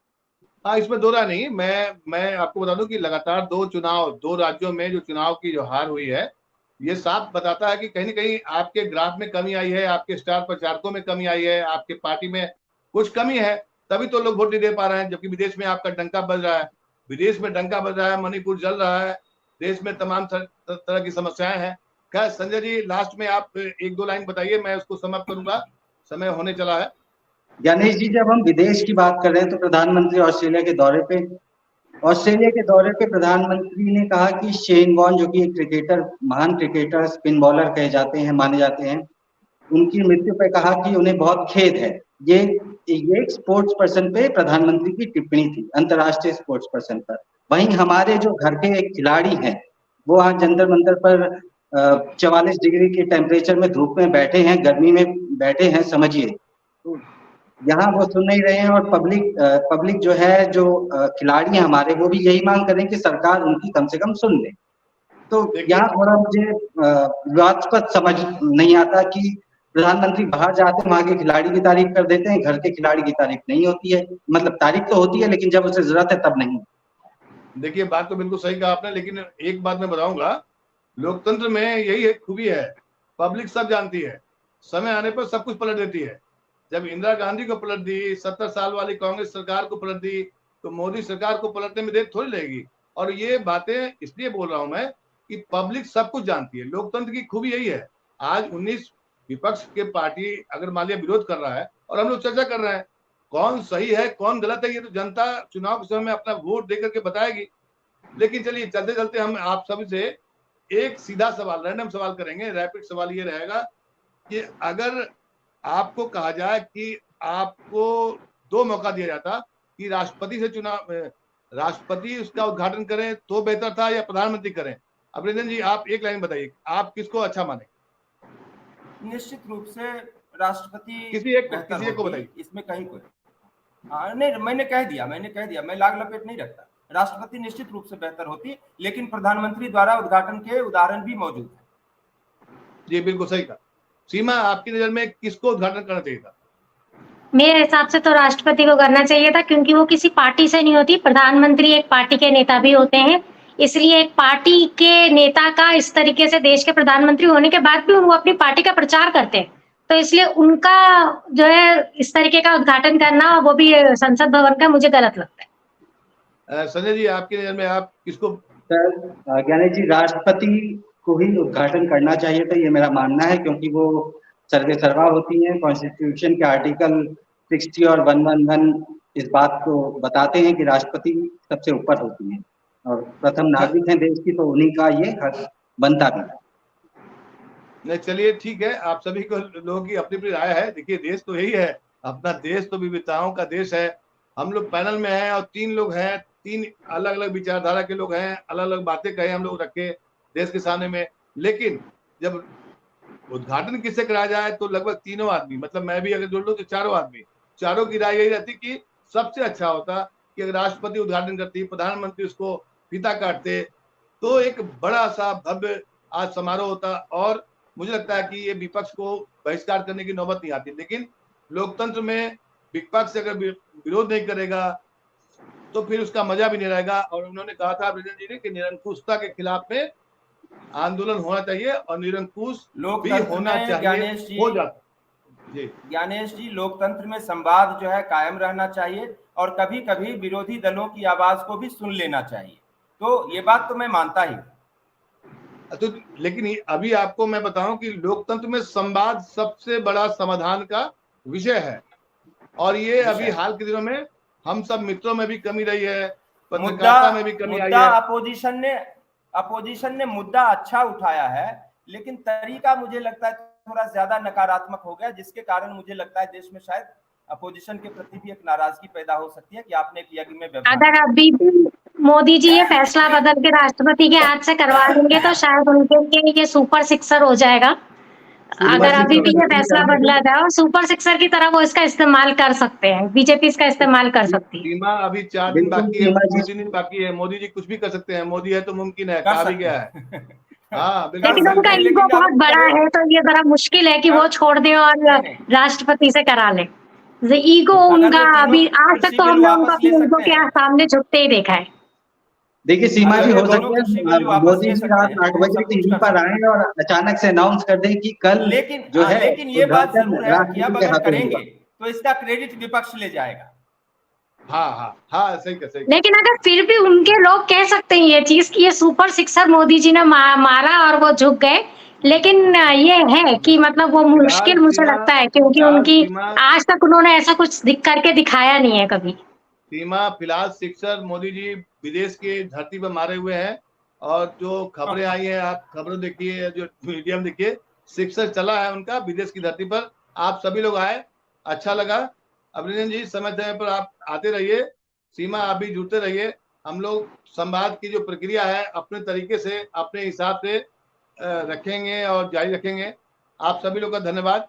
हाँ, इसमें दो राय नहीं। मैं आपको बता दूं कि लगातार दो राज्यों में जो चुनाव की जो हार हुई है, ये साफ बताता है कि कहीं न कहीं आपके ग्राफ में कमी आई है, आपके स्टार प्रचारकों में कमी आई है, आपके पार्टी में कुछ कमी है, तभी तो लोग वोट नहीं दे पा रहे हैं। जबकि विदेश में आपका डंका बज रहा है, विदेश में डंका बज रहा है, मणिपुर जल रहा है, देश में तमाम तरह की समस्याएं हैं। खैर संजय जी, लास्ट में आप 1-2 लाइन बताइए, मैं उसको समाप्त करूंगा, समय होने चला है। गणेश जी, जब हम विदेश की बात कर रहे हैं तो प्रधानमंत्री ऑस्ट्रेलिया के दौरे पे प्रधानमंत्री ने कहा कि शेन वॉर्न, जो कि एक क्रिकेटर, महान क्रिकेटर, स्पिन बॉलर कहे जाते हैं, माने जाते हैं, उनकी मृत्यु पे कहा कि उन्हें बहुत खेद है। ये एक स्पोर्ट्स पर्सन पे प्रधानमंत्री की टिप्पणी थी, अंतर्राष्ट्रीय स्पोर्ट्स पर्सन पर। वहीं हमारे जो घर के एक खिलाड़ी हैं, वो आज जंतर मंतर पर 44 डिग्री के टेम्परेचर में धूप में बैठे हैं, गर्मी में बैठे हैं, समझिए। तो यहाँ वो सुन नहीं रहे हैं और पब्लिक जो है, जो खिलाड़ी हैं हमारे, वो भी यही मांग कर रहे हैं कि सरकार उनकी कम से कम सुन ले। तो यहाँ थोड़ा मुझे विवादास्पद समझ नहीं आता कि प्रधानमंत्री बाहर जाते हैं, वहां के खिलाड़ी की तारीफ कर देते हैं, घर के खिलाड़ी की तारीफ नहीं होती है। मतलब तारीफ तो होती है, लेकिन जब उसे जरूरत है तब नहीं। देखिए, बात तो बिल्कुल सही कहा आपने, लेकिन एक बात मैं बताऊंगा, लोकतंत्र में यही एक खूबी है, पब्लिक सब जानती है, समय आने पर सब कुछ पलट देती है। जब इंदिरा गांधी को पलट दी, 70 साल वाली कांग्रेस सरकार को पलट दी, तो मोदी सरकार को पलटने में देर थोड़ी लगेगी। और ये बातें इसलिए बोल रहा हूं मैं कि पब्लिक सब कुछ जानती है। लोकतंत्र की खूबी यही है। आज 19 विपक्ष के पार्टी अगर मान लिया विरोध कर रहा है और हम लोग चर्चा कर रहे हैं, कौन सही है कौन गलत है, ये तो जनता चुनाव के समय में अपना वोट देकर के बताएगी। लेकिन चलिए, चलते चलते हम आप सभी से एक सीधा सवाल, रैंडम सवाल करेंगे। रैपिड सवाल ये रहेगा कि अगर आपको कहा जाए कि आपको 2 मौका दिया जाता कि राष्ट्रपति उसका उद्घाटन करें तो बेहतर था या प्रधानमंत्री करें, अभिनंदन जी आप एक लाइन बताइए, आप किसको अच्छा माने? निश्चित रूप से राष्ट्रपति किसी एक को बताइए। इसमें कहीं कोई नहीं, मैंने कह दिया, मैं लाग लपेट नहीं रखता। राष्ट्रपति निश्चित रूप से बेहतर होती, लेकिन प्रधानमंत्री द्वारा उद्घाटन के उदाहरण भी मौजूद है। जी बिल्कुल सही कहा। सीमा, आपकी नजर में किसको उद्घाटन करना चाहिए था? मेरे हिसाब से तो राष्ट्रपति को करना चाहिए था, क्योंकि वो किसी पार्टी से नहीं होती। प्रधानमंत्री एक पार्टी के नेता भी होते हैं, इसलिए एक पार्टी के नेता का इस तरीके से देश के प्रधानमंत्री होने के बाद भी वो अपनी पार्टी का प्रचार करते हैं, तो इसलिए उनका जो है इस तरीके का उद्घाटन करना, वो भी संसद भवन का, मुझे गलत लगता है। संजय जी, आपकी नजर में आप किसको? सर, ज्ञानेश जी, राष्ट्रपति को ही उद्घाटन करना चाहिए था, ये मेरा मानना है, क्योंकि वो सर्वे सर्वा होती हैं। कॉन्स्टिट्यूशन के आर्टिकल 60 और 111 इस बात को बताते हैं कि राष्ट्रपति सबसे ऊपर होती हैं और प्रथम नागरिक हैं देश की, तो उन्हीं का ये हक बनता भी है। नहीं, चलिए ठीक है, आप सभी को लोगों की अपनी अपनी राय है। देखिए, देश तो यही है, अपना देश तो विविधताओं का देश है। हम लोग पैनल में हैं और 3 लोग हैं, 3 अलग अलग विचारधारा के लोग हैं, अलग अलग बातें कहे हम लोग रखे देश के सामने में। लेकिन जब उद्घाटन किससे कराया जाए तो लगभग तीनों आदमी, मतलब मैं भी अगर जोड़ लूं तो चारों आदमी, चारों की राय यही रहती कि सबसे अच्छा होता कि अगर राष्ट्रपति उद्घाटन करती, प्रधानमंत्री उसको फीता काटते, तो एक बड़ा सा भव्य आज समारोह होता और मुझे लगता है कि ये विपक्ष को बहिष्कार करने की नौबत नहीं आती। लेकिन लोकतंत्र में विपक्ष अगर विरोध नहीं करेगा तो फिर उसका मजा भी नहीं रहेगा। और उन्होंने कहा था प्रेसिडेंट जी ने कि निरंकुशता के खिलाफ में आंदोलन होना चाहिए और निरंकुश भी होना चाहिए, हो जाता। जी ज्ञानेश जी, लोकतंत्र में संवाद जो है कायम रहना चाहिए और कभी कभी विरोधी दलों की आवाज को भी सुन लेना चाहिए, तो ये बात तो मैं मानता ही। तो लेकिन अभी आपको मैं बताऊं कि लोकतंत्र में संवाद सबसे बड़ा समाधान का विषय है और ये अभी हाल के दिनों में हम सब मित्रों में भी कमी रही है, पत्रकारिता में भी कमी आई है। अपोजिशन ने मुद्दा अच्छा उठाया है, लेकिन तरीका मुझे लगता है थोड़ा ज्यादा नकारात्मक हो गया, जिसके कारण मुझे लगता है देश में शायद अपोजिशन के प्रति भी एक नाराजगी पैदा हो सकती है कि आपने किया कि मैं अगर अभी भी मोदी जी ये फैसला बदल के राष्ट्रपति के हाथ से करवा लेंगे तो शायद उनके लिए ये सुपर सिक्सर हो जाएगा। अगर अभी भी ये फैसला बदला जाए और सुपर सिक्सर की तरह वो इसका इस्तेमाल कर सकते हैं, बीजेपी इसका इस्तेमाल कर सकती है। सीमा अभी 4 दिन बाकी है, 2 दिन बाकी है, मोदी जी कुछ भी कर सकते हैं, मोदी है तो मुमकिन है, कहा भी गया है। हाँ, लेकिन उनका ईगो बहुत बड़ा है तो ये जरा मुश्किल है कि वो छोड़ दे और राष्ट्रपति से करा ले। ईगो उनका अभी आज तक तो हम लोग उनका अपने ईगो के सामने झुकते ही देखा है। देखिए सीमा जी, हो सकता है मोदी जी रात 8 बजे टीवी पर आए और अचानक से अनाउंस कर दें कि कल जो है, लेकिन ये बात जरूर है कि अब अगर करेंगे तो इसका क्रेडिट विपक्ष ले जाएगा। हाँ, सही का सही। लेकिन अगर फिर भी उनके लोग कह सकते हैं ये चीज कि ये सुपर सिक्सर मोदी जी ने मारा और वो झुक गए, लेकिन ये है कि मतलब वो मुश्किल मुझे लगता है क्योंकि उनकी आज तक उन्होंने ऐसा कुछ करके दिखाया नहीं है कभी। सीमा, फिलहाल सिक्सर मोदी जी विदेश की धरती पर मारे हुए हैं और जो खबरें आई हैं, आप खबरें देखिए, जो मीडिया में देखिए, सिक्सर चला है उनका विदेश की धरती पर। आप सभी लोग आए, अच्छा लगा। अभिनंदन जी, समय समय पर आप आते रहिए। सीमा, आप भी जुड़ते रहिए। हम लोग संवाद की जो प्रक्रिया है अपने तरीके से, अपने हिसाब से रखेंगे और जारी रखेंगे। आप सभी लोग का धन्यवाद।